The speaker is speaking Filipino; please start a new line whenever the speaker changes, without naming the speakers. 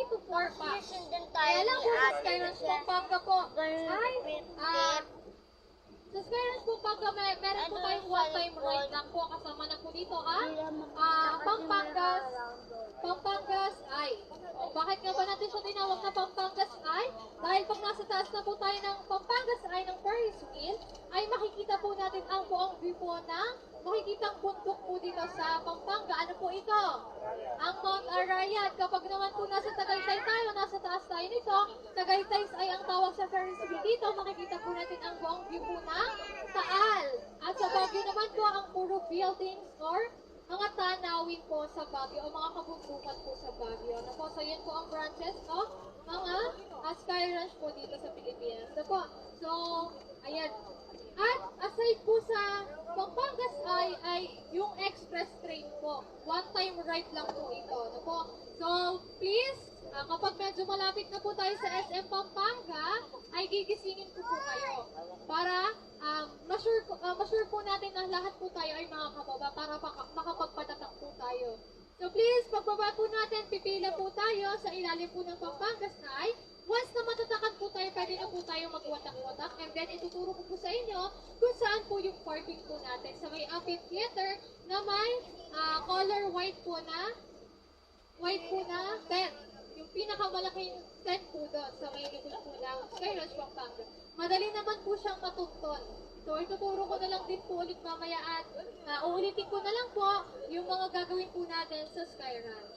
to 4 packs.
din tayo
Kaya lang
ni
po sa
Ate
Skyrush
kasi
Pampanga po.
ganun
Ay,
tip.
sa Skyrush Pampanga, meron po tayong one-time ride lang po. Kasama na po dito ang Pampangas ay. O, bakit nga ba natin siya tinawag na Pampangas ay? Dahil pag nasa taas na po tayo ng Pampangas ay ng Ferris wheel, ay makikita po natin ang buong view po ng makikitang bundok po dito sa Pampanga. Ano po ito? Ang Mount Arayat. Kapag naman po nasa Tagaytay tayo, nasa taas tayo nito, Tagaytay ay ang tawag sa Ferris wheel dito, makikita po natin ang buong view po ng Taal. At sa Baguio naman po, ang puro buildings or mga tanawin po sa Baguio o mga kabundukan po sa Baguio. Ano po, so yun po ang branches of mga Sky Ranch po dito sa Pilipinas. Ano po, so, ayan. At aside po sa Pampangas ay yung express train po. One-time ride lang po ito. Ano po, so please, kapag medyo malapit na po tayo sa SM Pampanga, ay gigisingin ko po kayo. Para ma-sure po natin na lahat po tayo ay makakababa para makapagpatatak po tayo. So please, pagbaba po natin, pipila po tayo sa ilalim po ng Pampangas ay once na matatakan po tayo, pwede na po tayo magwatak-watak and then ituturo ko po sa inyo kung saan po yung parking po natin. Sa may amphitheater na may color white po na tent. Yung pinakamalaking tent po doon sa may likod po ng Skyrush Pampanga. Madali naman po siyang matuntun. So, ituturo ko na lang din po ulit mamaya at uulitin ko na lang po yung mga gagawin po natin sa Skyrush.